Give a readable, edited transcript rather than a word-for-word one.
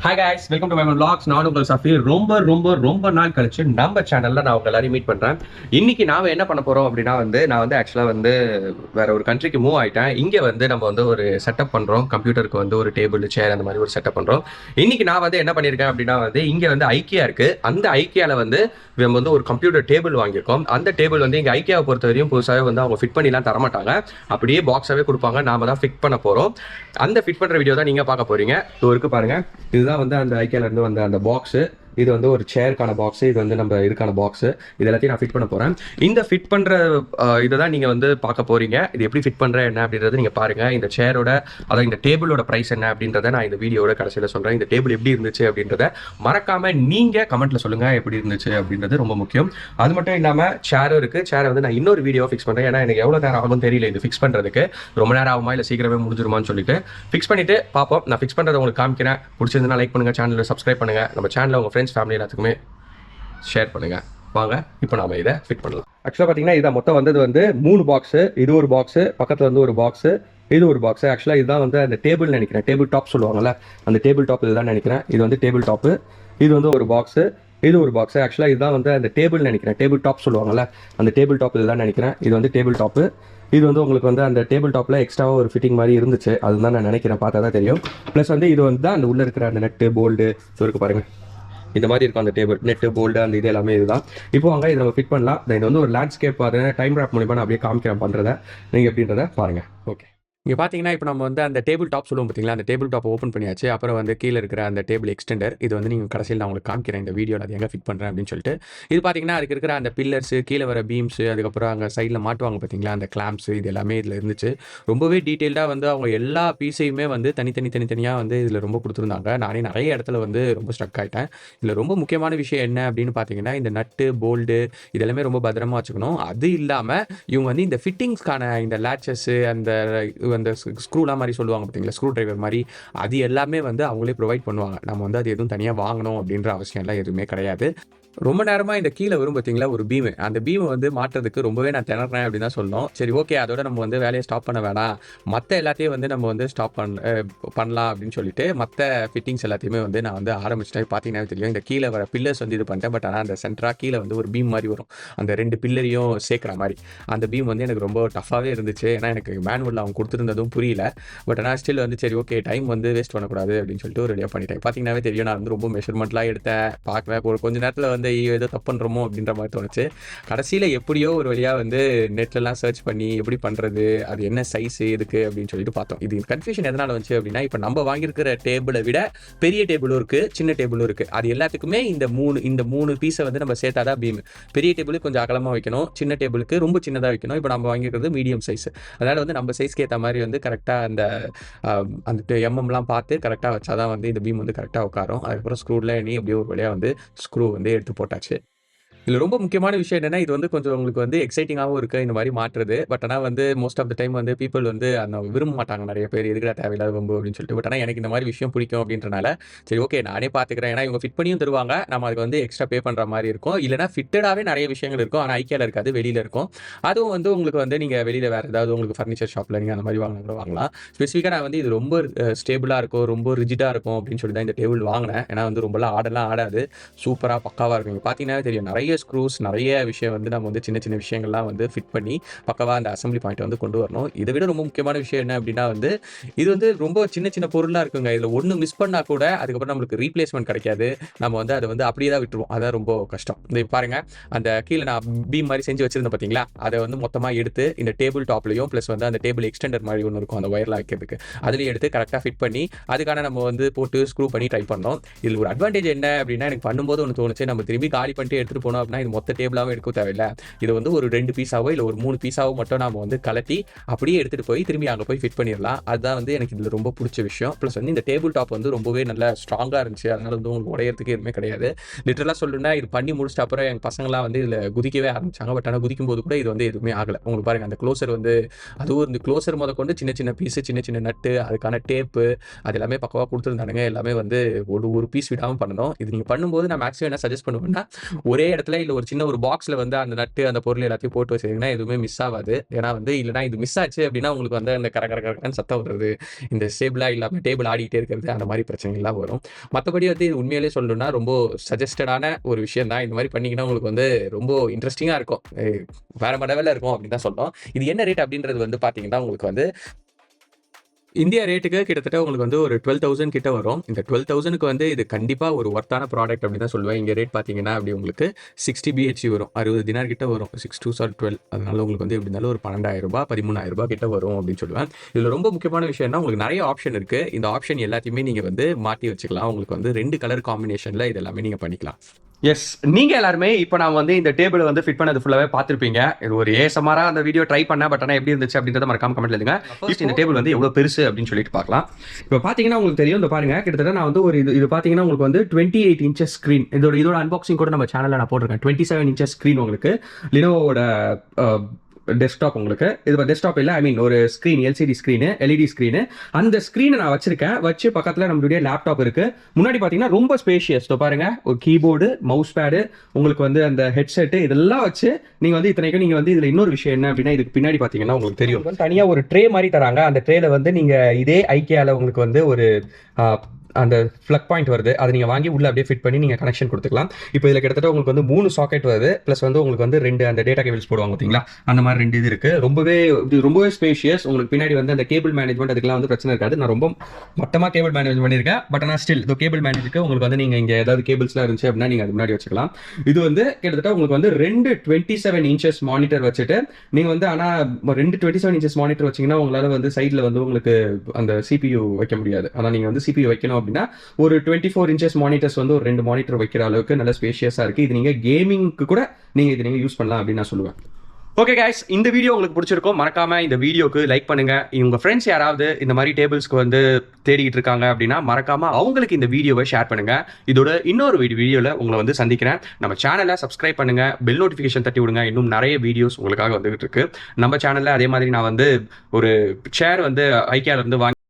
Hi guys, welcome to my vlogs. நான் உங்கள் சஃபி. ரொம்ப நாள் கழிச்சு நம்ம சேனல்ல நான் உங்க எல்லாரையும் மீட் பண்றேன். இன்னைக்கு நாம என்ன பண்ண போறோம் அப்படின்னா நான் வந்து ஆக்சுவலா வேற ஒரு கண்ட்ரிக்கு மூவ் ஆயிட்டேன். இங்க நம்ம ஒரு செட்டப் பண்றோம். கம்ப்யூட்டருக்கு ஒரு டேபிள் சேர் அந்த மாதிரி ஒரு செட்டப் பண்றோம். இன்னைக்கு நான் என்ன பண்ணியிருக்கேன் அப்படின்னா இங்க ஐக்கியா இருக்கு. அந்த ஐக்கியால நம்ம ஒரு கம்ப்யூட்டர் டேபிள் வாங்கியிருக்கோம். அந்த டேபிள் இங்க ஐக்கியாவை பொறுத்த வரையும் புதுசாக அவங்க ஃபிட் பண்ணிலாம் தரமாட்டாங்க. அப்படியே பாக்ஸாவே கொடுப்பாங்க. நாம தான் ஃபிட் பண்ண போறோம். அந்த ஃபிட் பண்ற வீடியோ தான் நீங்க பார்க்க போறீங்க. இருக்கு பாருங்க. இதுதான் அந்த ஐக்கியால இருந்து வந்த அந்த பாக்ஸ். இது ஒரு சேருக்கான பாக்ஸ். இது நம்ம இதுக்கான பாக்ஸ். இது எல்லாத்தையும் நான் ஃபிட் பண்ண போறேன். இந்த ஃபிட் பண்ற இதை தான் நீங்க பார்க்க போறீங்க. இது எப்படி ஃபிட் பண்ற என்ன அப்படின்றத நீங்க பாருங்க. இந்த சேரோட அதாவது இந்த டேபிளோட பிரைஸ் என்ன அப்படின்றத நான் இந்த வீடியோட கடைசியில் சொல்றேன். இந்த டேபிள் எப்படி இருந்துச்சு அப்படின்றத மறக்காம நீங்க கமெண்ட்ல சொல்லுங்க எப்படி இருந்துச்சு அப்படின்றது ரொம்ப முக்கியம். அது மட்டும் இல்லாம சேரும் இருக்கு. சேரை நான் இன்னொரு வீடியோ ஃபிக்ஸ் பண்றேன். ஏன்னா எனக்கு எவ்வளவு நேரம் ஆகும் தெரியல இது ஃபிக்ஸ் பண்றதுக்கு. ரொம்ப நேரம் ஆகுமா இல்ல சீக்கிரமே முடிஞ்சிருமான்னு சொல்லிட்டு ஃபிக்ஸ் பண்ணிட்டு பார்ப்போம். நான் ஃபிக்ஸ் பண்றதை உங்களுக்கு காமிக்கிறேன். பிடிச்சிருந்தா லைக் பண்ணுங்க, சேனலை சப்ஸ்கிரைப் பண்ணுங்க, நம்ம சேனலை உங்க ஃப்ரெண்ட்ஸ் ஃபேமிலி எல்லாத்துக்குமே ஷேர் பண்ணுங்க. வாங்க இப்போ நாம இதை ஃபிட் பண்ணலாம். ஆக்சுவலாக பார்த்தீங்கன்னா இதை மொத்தம் வந்தது 3 பாக்ஸ். இது ஒரு பாக்ஸ், பக்கத்தில் ஒரு பாக்ஸ், இது ஒரு பாக்ஸ். ஆக்சுவலாக இதுதான் அந்த டேபிள் நினைக்கிறேன். டேபிள் டாப் சொல்லுவாங்கல்ல, அந்த டேபிள் டாப் இதுதான் நினைக்கிறேன். இது டேபிள் டாப்பு. இது ஒரு பாக்ஸ், இது ஒரு பாக்ஸ். ஆக்சுவலாக இதுதான் அந்த டேபிள் நினைக்கிறேன். டேபிள் டாப் சொல்லுவாங்கல்ல, அந்த டேபிள் டாப் இதுதான் நினைக்கிறேன். இது டேபிள் டாப்பு. இது உங்களுக்கு அந்த டேபிள் டாப்பில் எக்ஸ்ட்ராவாக ஒரு ஃபிட்டிங் மாதிரி இருந்துச்சு. அதுதான் நான் நினைக்கிறேன், பார்த்தா தான் தெரியும். ப்ளஸ் இது தான் அந்த உள்ளே இருக்கிற அந்த நெட்டு போல்டு இருக்கு பாருங்கள். இந்த மாதிரி இருக்கும் அந்த டேபிள், நெட்டு போல்டு அந்த இது எல்லாமே இதுதான். இப்போ வாங்க இதை நம்ம ஃபிட் பண்ணலாம். இது ஒரு லேண்ட்ஸ்கேப் டைம் ரேப் மூலிமா நான் அப்படியே காமிக்கிறேன் பண்ணுறதை. நீங்கள் எப்படின்றத பாருங்கள். ஓகே, இங்கே பார்த்தீங்கன்னா இப்போ நம்ம அந்த டேபிள் டாப் சொல்லுவோம் பார்த்தீங்களா, அந்த டேபிள் டாப் ஓப்பன் பண்ணியாச்சு. அப்புறம் கீழே இருக்கிற அந்த டேபிள் எக்ஸ்டெண்டர் இது நீங்கள் கடைசியில் நான் உங்களுக்கு காமிக்கிறேன் இந்த வீடியோவில் அது எங்கே ஃபிட் பண்ணுறேன் அப்படின்னு சொல்லிட்டு. இது பார்த்தீங்கன்னா அதுக்கு இருக்கிற அந்த பில்லர்ஸு, கீழே வர பீம்ஸு, அதுக்கப்புறம் அங்கே சைடில் மாட்டுவாங்க பார்த்தீங்களா அந்த கிளாம்ப்ஸு, இது எல்லாமே இதில் இருந்துச்சு. ரொம்பவே டீட்டெயில்டாக அவங்க எல்லா பீஸையுமே தனித்தனியாக இதில் ரொம்ப கொடுத்துருந்தாங்க. நானே நிறைய இடத்துல ரொம்ப ஸ்ட்ரக் ஆகிட்டேன். இதில் ரொம்ப முக்கியமான விஷயம் என்ன அப்படின்னு பார்த்தீங்கன்னா இந்த நட்டு போல்டு இதெல்லாமே ரொம்ப பத்திரமா வச்சுக்கணும். அது இல்லாமல் இவங்க இந்த ஃபிட்டிங்ஸ்க்கான இந்த லேச்சஸ்ஸு அந்த ஸ்க்ரூலாம் மாதிரி சொல்லுவாங்க பார்த்தீங்களா, ஸ்க்ரூ டிரைவர் மாதிரி, அது எல்லாமே அவங்களே ப்ரொவைட் பண்ணுவாங்க. நம்ம அது எதுவும் தனியாக வாங்கணும் அப்படின்ற அவசியம் எல்லாம் எதுவுமே கிடையாது. ரொம்ப நேரமாக இந்த கீழே வரும் பார்த்தீங்களா ஒரு பீமு, அந்த பீமை மாட்டுறதுக்கு ரொம்பவே நான் திணறேன் அப்படின்னு தான் சொல்லணும். சரி ஓகே, அதோட நம்ம வேலையை ஸ்டாப் பண்ண வேணாம், மற்ற எல்லாத்தையும் நம்ம ஸ்டாப் பண்ணலாம் அப்படின்னு சொல்லிட்டு மற்ற ஃபிட்டிங்ஸ் எல்லாத்தையுமே நான் ஆரம்பிச்சிட்டேன். பார்த்தீங்கன்னா தெரியும் இந்த கீழே வர பில்லர்ஸ் இது பண்ணிட்டேன். பட் ஆனால் அந்த சென்டராக கீழே ஒரு பீம் மாதிரி வரும், அந்த 2 பில்லரையும் சேர்க்குற மாதிரி. அந்த பீம் எனக்கு ரொம்ப டஃப்பாகவே இருந்துச்சு. ஏன்னா எனக்கு மேனுவலில் அவங்க கொடுத்துருந்ததும் புரியல. பட் ஆனால் ஸ்டில் சரி ஓகே டைம் வேஸ்ட் பண்ணக்கூடாது அப்படின்னு சொல்லிட்டு ஒரு ரெடியாக பண்ணிட்டேன். பார்த்தீங்கன்னாவே தெரியும் நான் ரொம்ப மெஷர்மெண்ட்லாம் எடுத்தேன். பார்க்குவேன் ஒரு கொஞ்சம் நேரத்தில் ஏதோ தப்பு பண்ணுறோமோ அப்படின்ற மாதிரி தோணுச்சு. கடைசியில் எப்படியோ ஒரு வழியாக நெட்லலாம் சர்ச் பண்ணி எப்படி பண்ணுறது, அது என்ன சைஸ் எதுக்கு அப்படின்னு சொல்லிட்டு பார்த்தோம். இது கன்ஃபியூஷன் எதனால் வந்துச்சு அப்படின்னா இப்போ நம்ம வாங்கியிருக்கிற டேபிளை விட பெரிய டேபிளும் இருக்குது, சின்ன டேபிளும் இருக்குது. அது எல்லாத்துக்குமே இந்த மூணு பீஸை நம்ம சேர்த்தாதான் பீம். பெரிய டேபிளுக்கு கொஞ்சம் அகலமாக வைக்கணும், சின்ன டேபிளுக்கு ரொம்ப சின்னதாக வைக்கணும். இப்போ நம்ம வாங்கியிருக்கிறது மீடியம் சைஸ். அதனால் நம்ம சைஸ்க்கு ஏற்ற மாதிரி கரெக்டாக அந்த எம்எம்லாம் பார்த்து கரெக்டாக வச்சாதான் இந்த பீம் கரெக்டாக உட்காரும். அதுக்கப்புறம் ஸ்க்ரூவில் நீ எப்படியோ ஒரு வழியாக ஸ்க்ரூ எடுத்து போட்டாச்சு. இதில் ரொம்ப முக்கியமான விஷயம் என்னன்னா இது கொஞ்சம் உங்களுக்கு எக்ஸைட்டிங்காகவும் இருக்குது இந்த மாதிரி மாற்றுறது. பட் ஆனால் most of the time people அந்த விரும்ப மாட்டாங்க நிறைய பேர், எதுக்குடா தேவையில்லாத வம்பு அப்படின்னு சொல்லிட்டு. பட் ஆனால் எனக்கு இந்த மாதிரி விஷயம் பிடிக்கும் அப்படின்றனால சரி ஓகே நானே பார்த்துக்கிறேன். ஏன்னா இவங்க ஃபிட் பண்ணியும் தருவாங்க, நம்ம அதுக்கு எக்ஸ்ட்ரா பே பண்ணுற மாதிரி இருக்கும். இல்லைனா ஃபிட்டடாகவே நிறைய விஷயங்கள் இருக்கும், ஆனால் ஐக்கியாவில் இருக்காது, வெளியில் இருக்கும். அதுவும் உங்களுக்கு நீங்கள் வெளியில் வேறு ஏதாவது உங்களுக்கு ஃபர்னிச்சர் ஷாப்பில் நீங்கள் அந்த மாதிரி வாங்கினா கூட வாங்கலாம். ஸ்பெசிஃபிக்காக நான் இது ரொம்ப ஸ்டேபிளாக இருக்கும், ரொம்ப ரிஜிடாக இருக்கும் அப்படின்னு சொல்லி தான் இந்த டேபிள் வாங்கினேன். ஏன்னா ரொம்பலாம் ஆடெல்லாம் ஆடாது, சூப்பராக பக்காவாக இருக்கும். இங்கே பார்த்தீங்கன்னா தெரியும் நிறைய ஸ்க்ரூஸ், நிறைய விஷயம் நம்ம சின்ன சின்ன விஷயங்கள்லாம் ஃபிட் பண்ணி பக்கவா அந்த அசம்பிளி பாயிண்ட் கொண்டு வரணும். இதை விட ரொம்ப முக்கியமான விஷயம் என்ன அப்படின்னா இது ரொம்ப சின்ன சின்ன பொருளாக இருக்குங்க. இதில் ஒன்று மிஸ் பண்ணால் கூட அதுக்கப்புறம் நம்மளுக்கு ரீப்ளேஸ்மெண்ட் கிடைக்காது. நம்ம அதை அப்படியே தான் விட்டுருவோம். அதான் ரொம்ப கஷ்டம். இந்த பாருங்க, அந்த கீழே நான் பீம் மாதிரி செஞ்சு வச்சிருந்தேன் பார்த்தீங்களா, அதை மொத்தமாக எடுத்து இந்த டேபிள் டாப்லையும் ப்ளஸ் அந்த டேபிள் எக்ஸ்டெண்டர் மாதிரி ஒன்று இருக்கும் அந்த ஒயர்லாம் வைக்கிறதுக்கு, அதுலேயும் எடுத்து கரெக்டாக ஃபிட் பண்ணி அதுக்கான நம்ம போட்டு ஸ்க்ரூ பண்ணி ட்ரை பண்ணோம். இதில் ஒரு அட்வான்டேஜ் என்ன அப்படின்னா எனக்கு பண்ணும்போது ஒன்று தோணுச்சு, நம்ம திரும்பி காலி பண்ணிட்டு எடுத்துகிட்டு போனோம் அப்படின்னா இது மொத்த டேபிளாகவும் எடுக்க தேவையில்லை. இது ஒரு 2 பீஸாவோ இல்லை ஒரு 3 பீஸாவோ மட்டும் நாம கலட்டி அப்படியே எடுத்துகிட்டு போய் திரும்பி அங்கே போய் ஃபிட் பண்ணிடலாம். அதுதான் எனக்கு இதில் ரொம்ப பிடிச்ச விஷயம். ப்ளஸ் இந்த டேபிள் டாப் ரொம்பவே நல்லா ஸ்ட்ராங்காக இருந்துச்சு. அதனால உங்களுக்கு உடையறதுக்கு எதுவுமே கிடையாது. லிட்டரலாக சொல்லணும்னா இது பண்ணி முடிச்சிட்ட அப்புறம் எங்கள் பசங்களாம் இதில் குதிக்கவே ஆரம்பிச்சாங்க. பட் ஆனால் குதிக்கும் போது கூட இது எதுவுமே ஆகலை. உங்களுக்கு பாருங்கள் அந்த க்ளோசர் அதுவும் இந்த க்ளோசர் முத கொண்டு சின்ன சின்ன பீஸு, சின்ன சின்ன நட்டு, அதுக்கான டேப்பு அது எல்லாமே பக்கவாக கொடுத்துருந்தானுங்க. எல்லாமே ஒரு பீஸ் விடாமல் பண்ணணும். இது நீங்கள் பண்ணும்போது நான் மேக்ஸிமம் என்ன சஜஸ்ட் பண்ணுவேன்னா ஒரே இடத்துல பக்கத்துல இல்ல ஒரு சின்ன ஒரு பாக்ஸ்ல வந்து அந்த நட்டு அந்த பொருள் எல்லாத்தையும் போட்டு வச்சிருந்தீங்கன்னா எதுவுமே மிஸ் ஆகாது. ஏன்னா வந்து இல்லைனா இது மிஸ் ஆச்சு அப்படின்னா உங்களுக்கு வந்து அந்த கரகரன்னு சத்தம் வருது, இந்த ஸ்டேபிளா இல்லாம டேபிள் ஆடிட்டே இருக்கிறது, அந்த மாதிரி பிரச்சனைகள்லாம் வரும். மற்றபடி வந்து இது உண்மையிலேயே சொல்லணும்னா ரொம்ப சஜஸ்டடான ஒரு விஷயம் தான். இந்த மாதிரி பண்ணீங்கன்னா உங்களுக்கு வந்து ரொம்ப இன்ட்ரெஸ்டிங்கா இருக்கும், வேற லெவல்ல இருக்கும் அப்படின்னு தான் சொல்லணும். இது என்ன ரேட் அப்படின்றது வந்து பாத்தீங்கன்னா உங்களுக்கு வந்து இந்தியா ரேட்டுக்கு கிட்டத்தட்ட உங்களுக்கு வந்து ஒரு 12,000 கிட்ட வரும். இந்த 12,000க்கு வந்து இது கண்டிப்பா ஒரு ஒர்த்தான ப்ராடக்ட் அப்படின்னு தான் சொல்லுவேன். இங்க ரேட் பார்த்தீங்கன்னா அப்படி உங்களுக்கு 60 பிஹெச்சி வரும். 60 தினார் கிட்ட வரும். 6 2 ஆர் 12. அதனால உங்களுக்கு வந்து எப்படி இருந்தாலும் ஒரு 12,000 ரூபாய் 13,000 ரூபாய் கிட்ட வரும் அப்படின்னு சொல்லுவேன். இதுல ரொம்ப முக்கியமான விஷயம்னா உங்களுக்கு நிறைய ஆப்ஷன் இருக்கு. இந்த ஆப்ஷன் எல்லாத்தையுமே நீங்க வந்து மாற்றி வச்சுக்கலாம். உங்களுக்கு வந்து 2 கலர் காம்பினேஷன்ல இது எல்லாமே நீங்க பண்ணிக்கலாம். எஸ், நீங்க எல்லாருமே இப்போ நான் வந்து இந்த டேபிள் வந்து ஃபிட் பண்ணது ஃபுல்லாவே பார்த்திருப்பீங்க. இது ஒரு ஏசமாரா அந்த வீடியோ ட்ரை பண்ணேன். பட் ஆனால் எப்படி இருந்துச்சு அப்படின்றத மறக்காம கமெண்ட்ல எழுதுங்க. ஃபர்ஸ்ட் இந்த டேபிள் வந்து எவ்வளவு பெருசு அப்படின்னு சொல்லிட்டு பார்க்கலாம். இப்போ பாத்தீங்கன்னா உங்களுக்கு தெரியும், இந்த பாருங்க கிட்டத்தட்ட நான் வந்து ஒரு இது பாத்தீங்கன்னா உங்களுக்கு வந்து 28 இன்ச்சஸ் ஸ்கிரீன். இதோட அன்பாக்சிங் கூட நம்ம சேனல்ல நான் போட்டிருக்கேன். 27 இன்ச்சஸ் ஸ்கிரீன் உங்களுக்கு லினோவோட டெஸ்க்டாப். உங்களுக்கு இது டெஸ்க்டாப் இல்லை, ஐ மீன் ஒரு screen, LCD screen, LED screen. அந்த ஸ்க்ரீனை நான் வச்சிருக்கேன். வச்சு பக்கத்தில் நம்மளுடைய லேப்டாப் இருக்கு. முன்னாடி பார்த்தீங்கன்னா ரொம்ப ஸ்பேஷியஸ். பாருங்க, ஒரு கீபோர்டு, மவுஸ் பேடு, உங்களுக்கு வந்து அந்த ஹெட்செட்டு, இதெல்லாம் வச்சு நீங்க வந்து இத்தனைக்கும் நீங்க வந்து இதுல இன்னொரு விஷயம் என்ன அப்படின்னா, இதுக்கு பின்னாடி பார்த்தீங்கன்னா உங்களுக்கு தெரியும், தனியாக ஒரு ட்ரே மாதிரி தராங்க. அந்த ட்ரேல வந்து நீங்க இதே ஐக்கியால உங்களுக்கு வந்து ஒரு அந்த ஃப்ளக் பாயிண்ட் வருது, அதை நீங்கள் வாங்கி உள்ள அப்படியே ஃபிட் பண்ணி நீங்கள் கனெக்ஷன் கொடுத்துக்கலாம். இப்போ இதில் கிட்டத்தட்ட உங்களுக்கு வந்து 3 சாக்கெட் வருது, ப்ளஸ் வந்து உங்களுக்கு வந்து 2 அந்த டேட்டா கேபிள்ஸ் போடுவாங்க பார்த்தீங்களா, அந்த மாதிரி 2 இது இருக்கு. ரொம்பவே ஸ்பேஷியஸ். உங்களுக்கு பின்னாடி வந்து அந்த கேபிள் மேனேஜ்மெண்ட் அதுக்கெல்லாம் வந்து பிரச்சனை இருக்காது. நான் ரொம்ப மொத்தமாக கேபிள் மேனேஜ்மெண்ட் பண்ணியிருக்கேன். பட் ஆனால் ஸ்டில் இந்த கேபிள் மேனேஜுக்கு உங்களுக்கு வந்து நீங்கள் இங்கே ஏதாவது கேபிள்ஸ்லாம் இருந்துச்சு அப்படின்னா நீங்கள் அது முன்னாடி வச்சுக்கலாம். இது வந்து கிட்டத்தட்ட உங்களுக்கு வந்து 2 27 இன்ச்சஸ் மானிட்டர் வச்சுட்டு நீங்கள் வந்து, ஆனால் 2 27 இன்ச்சஸ் மானிட்டர் வச்சிங்கன்னா உங்களால் வந்து சைடில் வந்து உங்களுக்கு அந்த சிபியூ வைக்க முடியாது. ஆனால் நீங்கள் வந்து சிபியூ வைக்கணும் அப்படின்னா ஒரு 24 இன்ச்சஸ் மானிட்டர்ஸ் வந்து ஒரு 2 மானிட்டர் வைக்கிற அளவுக்கு நல்ல ஸ்பேஷியஸா இருக்கு. இது நீங்க கேமிங்க்கு கூட நீங்க யூஸ் பண்ணலாம் அப்படின்னு நான் சொல்லுவேன். ஓகே கைஸ், இந்த வீடியோ உங்களுக்கு பிடிச்சிருக்கும். மறக்காம இந்த வீடியோக்கு லைக் பண்ணுங்க. உங்க ஃப்ரெண்ட்ஸ் யாராவது இந்த மாதிரி டேபிள்ஸ்க்கு வந்து தேடிட்டு இருக்காங்க அப்படின்னா மறக்காம அவங்களுக்கு இந்த வீடியோவை ஷேர் பண்ணுங்க. இதோட இன்னொரு வீடியோல உங்களை வந்து சந்திக்கிறேன். நம்ம சேனலை சப்ஸ்கிரைப் பண்ணுங்க, பெல் நோட்டிஃபிகேஷன் தட்டி விடுங்க. இன்னும் நிறைய வீடியோஸ் உங்களுக்காக வந்துகிட்டு இருக்கு நம்ம சேனல்ல. அதே மாதிரி நான் வந்து ஒரு சேர் வந்து ஐக்கியால இருந்து வாங்கி